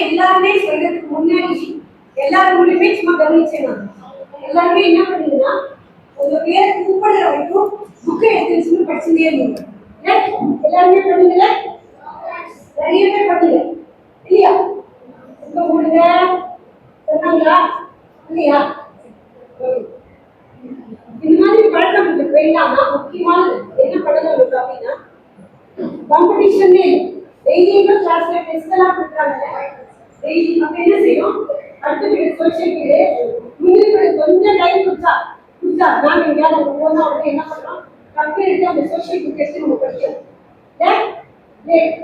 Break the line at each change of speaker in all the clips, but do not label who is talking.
எல்லாருமே சொல்றதுக்கு முன்னாடி எல்லாருமே சும்மா கவனிச்சேன். எல்லாருமே என்ன பண்ணீங்கன்னா உங்க பேரை கூப்பிடுற வரைக்கும் புக்கை எடுத்து வச்சுன்னு படிச்சுட்டே இருந்தீங்க. எல்லாருமே பண்ணீங்களா? நிறைய பேர் பண்ணீங்க இல்லையா? உங்க ஊருங்க சொன்னாங்களா இல்லையா? இந்த மாதிரி பழக்கம் உங்களுக்கு வேண்டாம்னா முக்கியமானது என்ன பண்ணணும் அப்படின்னா காம்படிஷனே டெய்லியும் கிளாஸ்ல டெஸ்ட் எல்லாம் கொடுக்குறாங்க. டெய்லி நம்ம என்ன செய்யும்? அடுத்த பீரியட் சோசியல் பீரியட் முன்னாடி கொஞ்சம் டைம் கொடுத்தா நாங்கள் எங்கேயாவது போனா உடனே என்ன பண்ணுறோம்? கம்பெனி அந்த சோசியல் டெஸ்ட் நம்ம படிக்கிறோம்.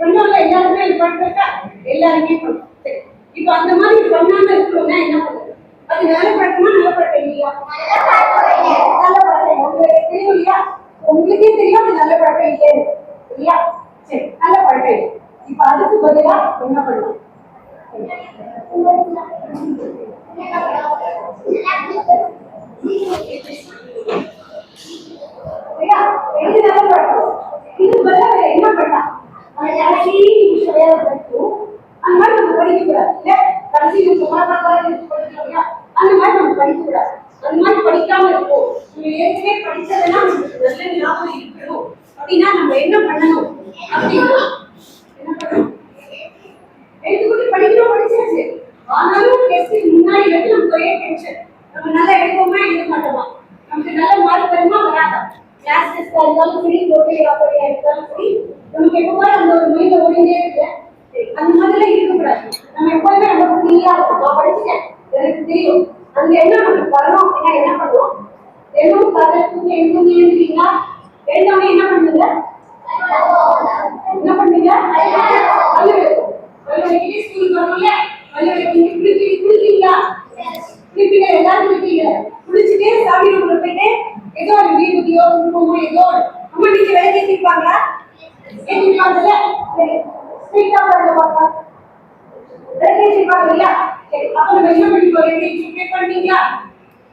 பண்ணாங்க எல்லாருமே பண்றா எல்லாருமே பண்ணும். சரி, இப்போ அந்த மாதிரி பண்ணாம இருக்கணும்னா என்ன பண்ணுறது? அது நல்ல பழக்கமா நல்ல பழக்கம் இல்லையா? நல்ல பழக்கம் உங்களுக்கு தெரியும் இல்லையா? உங்களுக்கே தெரியும் அது நல்ல பழக்கம் இல்லையே இல்லையா? சரி, நல்ல பழக்கம். இப்ப அதுக்கு பதிலா என்ன பண்ணலாம்? இது பதிலா என்ன பண்ணலாம்? கடைசி நிமிஷம் வேலை படிக்கும் அந்த மாதிரி நம்ம படிக்க கூடாது. இல்ல கடைசி நிமிஷம் படிக்கிறோம் அந்த மாதிரி நம்ம படிக்க கூடாது. அந்த மாதிரி படிக்காம இருக்கும். நம்ம ஏற்கனவே படிச்சதெல்லாம் நமக்கு நல்ல ஞாபகம் இருக்கணும் அப்படின்னா நம்ம என்ன பண்ணணும் அப்படின்னா என்ன பண்ணணும்? எடுத்துக்கிட்டு படிக்கிறோம், படிச்சாச்சு. ஆனாலும் டெஸ்ட்டுக்கு முன்னாடி வந்து நமக்கு ஒரே டென்ஷன். நம்ம நல்லா எடுப்போமா எழுத மாட்டோமா? நமக்கு நல்ல மார்க் வருமா வராதா? கிளாஸ் டெஸ்டா இருந்தாலும் சரி, போட்டியா இருந்தாலும் சரி, நமக்கு எப்பவுமே அந்த ஒரு மைண்ட்ல ஓடிட்டே இருக்கு. அந்த மாதிரிலாம் இருக்கக்கூடாது. நம்ம எப்பவுமே நம்ம ஃப்ரீயா இருக்கும். நான் படிச்சுட்டேன், எனக்கு தெரியும். அந்த எண்ணம் நமக்கு வரணும் அப்படின்னா என்ன பண்ணுவோம்? எதுவும் கதை தூக்கி எழுதுறீங்களா? எழுதாம என்ன பண்ணுங்க? என்ன பண்ணுங்க? ஸ்கூலுக்கு வரணும்ல, குளிப்பீங்களா? குளிப்பீங்க, எல்லாரும் குளிப்பீங்க. குளிச்சுட்டே சாமி ரூம்ல போயிட்டு ஏதோ ஒரு வீதியோ குடும்பமோ ஏதோ அம்மா வீட்டு வேலை கேட்டிருப்பாங்களா? கேட்டிருப்பாங்கல்ல? சரி, ஸ்ட்ரீட்டா பாருங்க பார்க்கலாம். வேலை கேட்டிருப்பாங்க இல்லையா? சரி, அப்ப நம்ம என்ன பண்ணிக்கோ? பண்ணீங்களா?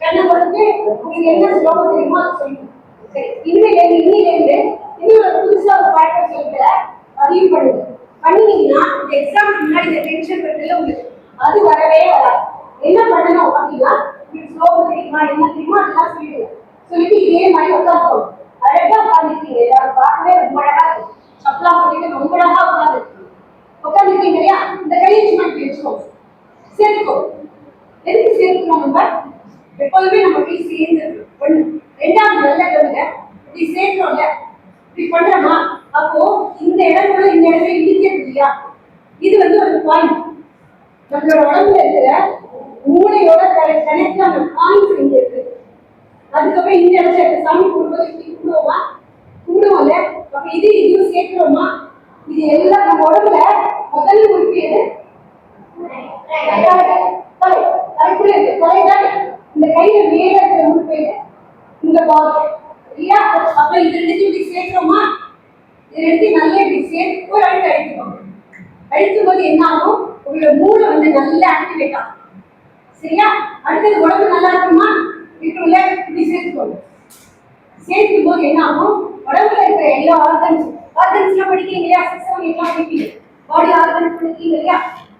கண்ணை கொடுத்து உங்களுக்கு என்ன ஸ்லோகம் தெரியுமோ அதை சொல்லுங்க. சரி, இன்னிலிருந்து இன்னொரு புதுசா ஒரு பாடம் சொல்லிட்டு அதையும் பண்ணுங்க. பண்ணீங்கன்னா இந்த எக்ஸாம் முன்னாடி இந்த டென்ஷன் வருதுல உங்களுக்கு அது வரவே வராது. என்ன பண்ணணும் அப்படின்னா உங்களுக்கு ஸ்லோகம் தெரியுமா என்ன தெரியுமா அதெல்லாம் சொல்லிடுங்க. சொல்லிட்டு இதே மாதிரி உட்காந்துக்கணும். அழகா உட்காந்துருக்கீங்க. எல்லாரும் பார்க்கவே ரொம்ப அழகா இருக்கும். சப்பலாம் பண்ணிட்டு ரொம்ப அழகா உட்காந்துருக்கீங்க இல்லையா? இந்த கையை சும்மா வச்சுக்கோங்க, சேர்த்துக்கோ. எதுக்கு சேர்த்துக்கணும்? நம்ம எப்போதுமே நம்ம போய் சேர்ந்து ஒண்ணு ரெண்டாவது நல்ல கவனிங்க. இப்படி சேர்க்கிறோம்ல, இப்படி பண்றோமா? அப்போ இந்த இடத்துல இந்த இடத்துல இடிக்கிறது இல்லையா? இது வந்து ஒரு பாயிண்ட். நம்மளோட உடம்புல இருக்கிற மூளையோட கனெக்ட் ஆன பாயிண்ட் இங்க இருக்கு. அதுக்கப்புறம் இந்த இடத்துல சாமி கும்பிடும்போது இப்படி கும்பிடுவோம்ல. அப்ப இது சேர்க்கிறோமா? இது எல்லாம் நம்ம உடம்புல முதல் உறுப்பு எது? தலைக்குள்ள இருக்கு. தலைதான் இந்த கையில மேல இருக்கிற உறுப்பு இந்த பால் இல்லையா? அப்ப இது ரெண்டுத்தையும் இப்படி சேர்க்கிறோமா? இது ரெண்டுத்தையும் நல்லா இப்படி சேர்த்து ஒரு அழுத்து அழிச்சுக்கோங்க. அழிக்கும் போது என்ன ஆகும்? உங்களோட மூளை வந்து நல்லா ஆக்டிவேட் ஆகும். சரியா? அடுத்தது உடம்பு நல்லா இருக்குமா? இருக்குல்ல? இப்படி சேர்த்துக்கோங்க. சேர்க்கும் போது என்ன ஆகும்? உடம்புல இருக்கிற எல்லா ஆர்கன்ஸ்லாம் படிக்கிறீங்க இல்லையா? சிஸ்டம் எல்லாம் படிப்பீங்க. பாடி ஆர்கன்ஸ் படிக்கிறீங்க இல்லையா?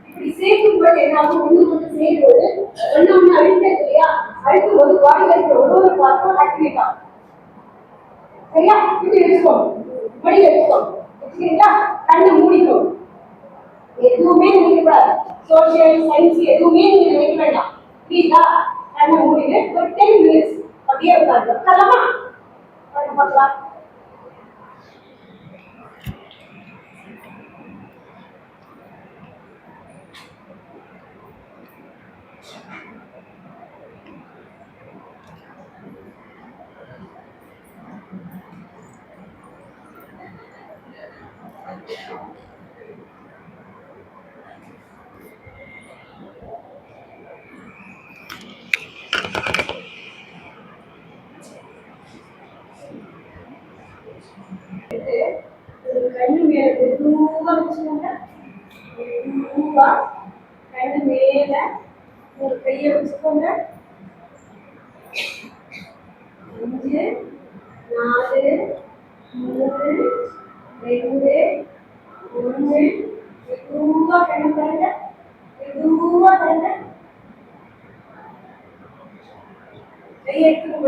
இப்படி சேர்க்கும் போது என்ன ஆகும்? ஒண்ணு சேரும்போது ஒண்ணு அழுத்தம் இல்லையா? அழுத்தும் போது பாடியில் இருக்கிற ஒரு பார்ட்டும் ஆக்டிவேட் ஆகும். சரியா? இப்படி வச்சுக்கோங்க. மடியில் வச்சுக்கோங்க. வச்சுக்கிறீங்களா? கண்ணை மூடிக்கோங்க. எதுவுமே நினைக்கக்கூடாது. சோசியல் சயின்ஸ் எதுவுமே நீங்க நினைக்க வேண்டாம். புரியுதா? கண்ணை மூடிட்டு ஒரு 10 minutes அப்படியே உட்காந்து உட்காரலாமா? பார்க்கலாம். கண்ணு மேல மெதுவா வச்சுக்கோங்க. மெதுவா கண்ணு மேல ஒரு கையை வச்சுக்கோங்க. 5 4 3 2 1 மெதுவா கண்ணு பாருங்க.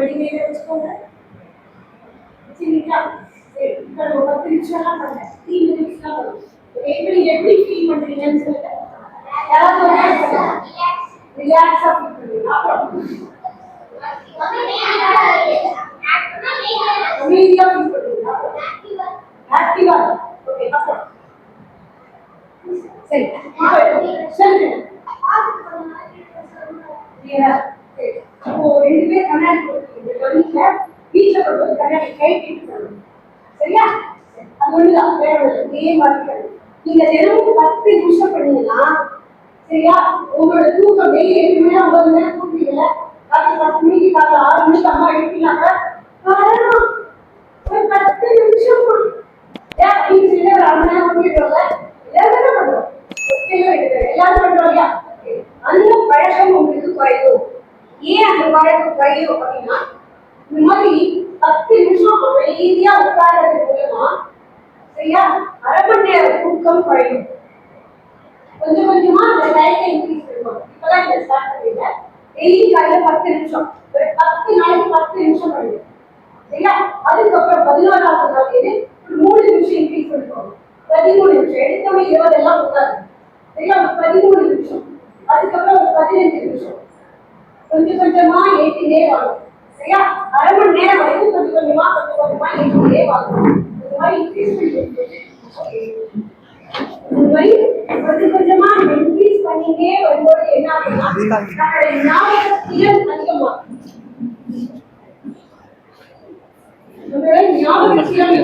மடிமையில வச்சுக்கோங்க. சரிங்களா? சரி, இப்போ நம்ம 10 நிமிஷம்லாம் பண்ணல, 3 மினிட்ஸ் தான் வரும். எப்படி எப்படி ஃபீல் பண்றீங்கன்னு சொல்லுங்க. யாராவது ரிலாக்ஸா ஃபீல் பண்ணுவீங்க. அப்புறம் அமைதியா ஃபீல் பண்ணுவீங்க. ஆக்டிவா. ஓகே, அப்புறம் சரி, சொல்லுங்க. கிளியரா? சரி. அப்போ 2 பேர் கண்ணாடி போட்டுருக்கீங்க. வீட்டுல கொண்டு கண்ணாடி கைட்டு சரியா? அது ஒண்ணுதான், வேற ஒண்ணு இதே மாதிரி நீங்க தினமும் 10 நிமிஷம் பண்ணீங்கன்னா சரியா, உங்களோட தூக்கம் டெய்லி 8 மணி நேரம் 9 மணி நேரம் தூங்குறீங்கல்ல, ராத்திரி 10 மணிக்கு காலைல 6 மணிக்கு அம்மா எழுப்பினாங்க ஒரு 10 நிமிஷம் ஏன் அப்படின்னு சொல்லி ஒரு 1/2 மணி நேரம் பண்ணிடுறோம்ல, எல்லாரும் என்ன பண்றோம்? எல்லாரும் பண்றோம் இல்லையா? அந்த பழக்கம் உங்களுக்கு குறையும். ஏன் அந்த பழக்கம் குறையும் அப்படின்னா, இந்த மாதிரி 10 நிமிஷம் அமைதியா உட்கார்றது மூலமா சரியா 1/2 மணி நேரம் தூக்கம் குறையும். கொஞ்சம் கொஞ்சமா அந்த டைமை இன்க்ரீஸ் பண்ணுவோம். இப்பதான் இந்த ஸ்டார்ட் பண்ணுங்க. டெய்லி காலையில 10 நிமிஷம், ஒரு 10 நாளைக்கு 10 நிமிஷம் பண்ணுங்க சரியா. அதுக்கப்புறம் 11வது நாள் ஒரு 3 நிமிஷம் இன்க்ரீஸ் பண்ணிக்கோங்க. 13 நிமிஷம், எடுத்தவங்க 20 எல்லாம் உட்காரு சரியா. 13 நிமிஷம், அதுக்கப்புறம் ஒரு 15 நிமிஷம், கொஞ்சம் கொஞ்சமா ஏற்றிட்டே வாங்க சரியா. 1/2 மணி நேரம் வரைக்கும் கொஞ்சம் கொஞ்சமா ஏற்றிட்டே வாங்க. இந்த மாதிரி இன்க்ரீஸ் பண்ணிட்டு இந்த மாதிரி கொஞ்சம் கொஞ்சமா இன்க்ரீஸ் பண்ணிட்டே வரும்போது என்ன ஆகுதுன்னா நம்மளுடைய ஞாபக திறன் அதிகமாகும். நம்மளோட ஞாபக திறன்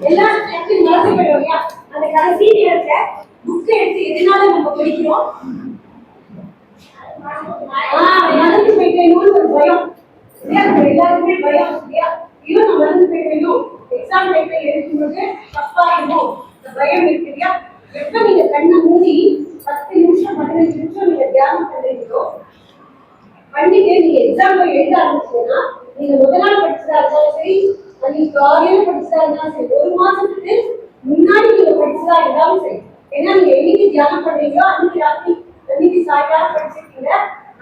எல்லாம் மறந்து போயிடும் இல்லையா. அந்த கடைசி நேரத்துல புக்கை எடுத்து எதனால நம்ம படிக்கிறோம், மறந்து போயிட்டேன்னு ஒரு பயம் எல்லாருக்குமே பயம் இல்லையா. ஐயோ நான் மறந்து போயிட்டேனும், எக்ஸாம் டைம்ல எழுதும்போது தப்பா இருக்கும், இந்த பயம் இருக்கு இல்லையா. எப்ப நீங்க கண்ணை மூடி 10 நிமிஷம் 15 நிமிஷம் நீங்க தியானம் பண்றீங்களோ, பண்ணிட்டு நீங்க எக்ஸாம் எழுத ஆரம்பிச்சீங்கன்னா, நீங்க முதல் நாள் படிச்சதா இருந்தாலும் சரி, அன்னைக்கு காலையில படிச்சதா இருந்தாலும் சரி, ஒரு மாசத்துக்கு முன்னாடி நீங்க படிச்சதா இருந்தாலும் சரி, ஏன்னா நீங்க என்னைக்கு தியானம் பண்றீங்களோ அன்னைக்கு ராத்திரி அன்னைக்கு சாயங்காலம் படிச்சிருக்கீங்க,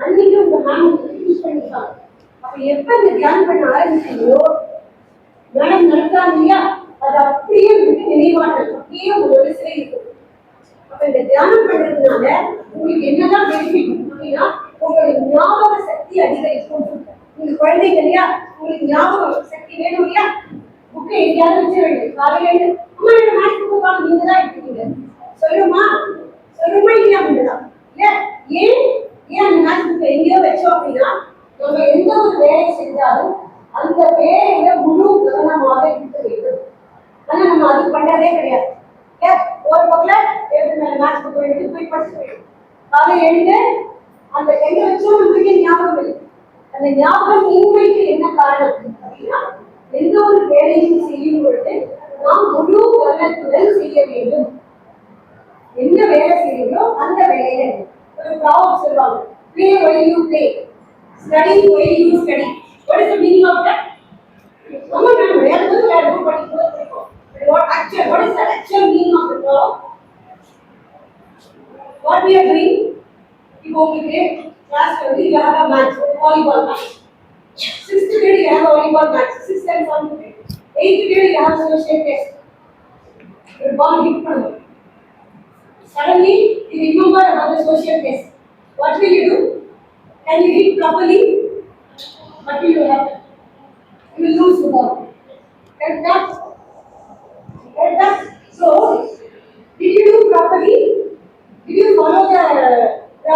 அன்னைக்கு உங்க மேம் யூஸ் பண்ணிருக்காங்க. அப்ப எப்ப இந்த தியானம் பண்ண ஆரம்பிச்சீங்களோ, மேடம் நடத்தாங்க இல்லையா, அது அப்படியே உங்களுக்கு நினைவானது, அப்படியே உங்களோட சிலை இருக்கும். அப்ப இந்த தியானம் பண்றதுனால உங்களுக்கு என்னதான் பெனிஃபிட் அப்படின்னா, உங்களுடைய ஞாபக சக்தி அதிகரிக்கும். நீங்க குழந்தைங்க இல்லையா, உங்களுக்கு ஞாபக சக்தி வேணும் இல்லையா, புக்கை எங்கேயாவது வச்சு வேணும். காலையில அம்மா என்ன மேட்ச் புக்கு காணும் நீங்க தான் எடுத்துக்கீங்க சொல்லுமா, சொல்லுமா இல்லையா அப்படின்னா இல்ல. ஏன் ஏன் அந்த மேட்ச் புக்கை எங்கேயோ வச்சோம் அப்படின்னா, நம்ம எந்த ஒரு வேலையை செஞ்சாலும் அந்த வேலையில முழு கவனமாக இருக்க வேண்டும். ஆனா நம்ம அது பண்றதே கிடையாது. ஒரு பக்கம் எழுதுன மேட்ச் புக் எடுத்து போய் படிச்சு போயிடும். காலையில் எழுந்து அந்த கையை வச்சும் நமக்கு ஞாபகம் இல்லை. அந்த ஞாபகம் இன்மைக்கு என்ன காரணம் அப்படின்னா, எந்த ஒரு வேலையும் செய்யும் பொழுது நாம் முழு கவனத்துடன் செய்ய வேண்டும். என்ன வேலை செய்யறோமோ அந்த வேலையில ஒரு ப்ராப்ளம் சொல்லுவாங்க, play while you play, study while you study. What is the meaning of that? நம்ம விளையாடுறது படிக்கிறோம். What is the actual meaning of the verb? What we are doing? இப்போ உங்களுக்கு கிளாஸ் வந்து you have a match, volleyball match. 6th grade you have a volleyball match. 6th and 7th grade. 8th grade you have social test. ஒரு ball hit பண்ணும். Suddenly you remember about the social test. What will you do? Can you hit properly? What will you happen? You will lose the ball. Correct? So, did you do properly? Did you follow the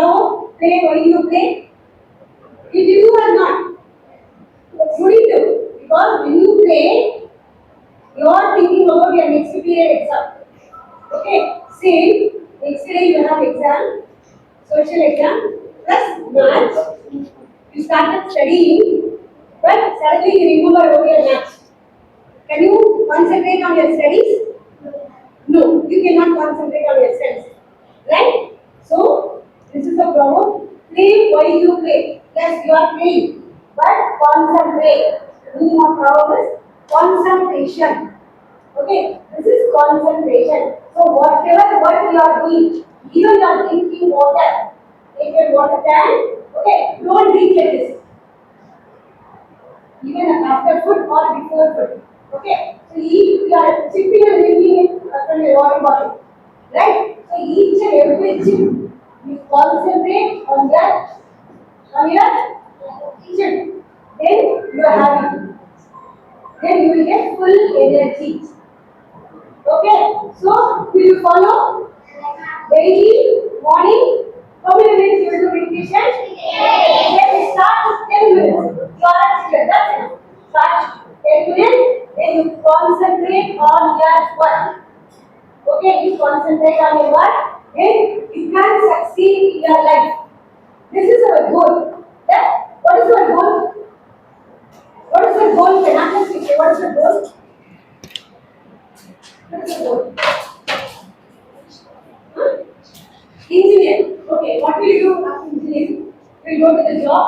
law? Play while you play? Did you do or not? You need to, because when you play, you are thinking about your next period exam. Okay, say next day you have exam, social exam plus maths. You started studying, but suddenly you remember about your maths. Can you concentrate on your studies? No, you cannot concentrate on your studies. Right? So, this is the problem. Play while you play. Yes, you are playing, but concentrate. The meaning of problem is concentration. Okay, this is concentration. So, whatever work you are doing, even you are drinking water, take your water tank. Okay, don't drink like this. even after food or before food. Okay, so eat, you are sipping and drinking it from your water bottle, right? So each and every chip, you concentrate on your chip, then you are having, then you will get full energy. Okay, so will you follow? Daily morning, how many minutes you will do meditation? Then we start with 10 minutes. You are clear, that's it. Start 10 minutes, then you concentrate on your work. Okay, you concentrate on your work, then you can succeed in your life. This is our goal. Yeah? What is our goal? What is your goal? Can I just say what is your goal? What is your goal? Huh? Engineer. Okay, what will you do after engineering? You will go to the job.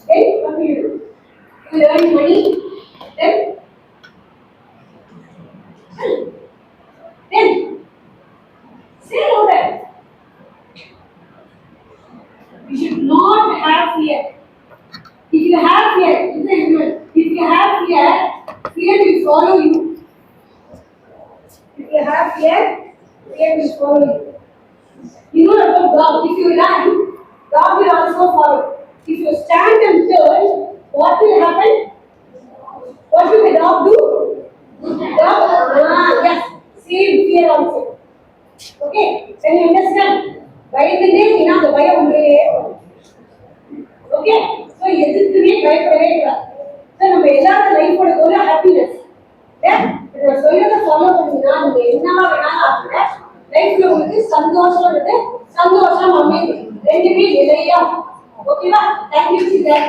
Then what will you do? You will earn money. Then, then say no that you should not have fear. If you have fear, if you have fear, fear will follow you. If you have fear, fear will follow you. You know about dog. If you run, dog will also follow. If you stand and turn, what will happen? What will the dog do? Dog, yes, same fear also. Okay, can you understand? பயந்துட்டே நீனா அந்த பயம் உள்ளே. Okay, so எதுக்குமே பயப்படவே கூடாது. So நம்ம எல்லாரோட லைஃபோட ஒரு ஹாப்பினஸ். இதை சொல்றத ஃபாலோ பண்ணீங்கன்னா நீங்க என்னவா வேணாலும் ஆகுங்க. லைஃப்ல உங்களுக்கு சந்தோஷம் இருக்கு, சந்தோஷம் அமைதி ரெண்டுமே நிலையா. ஓகேவா? Thank you sister.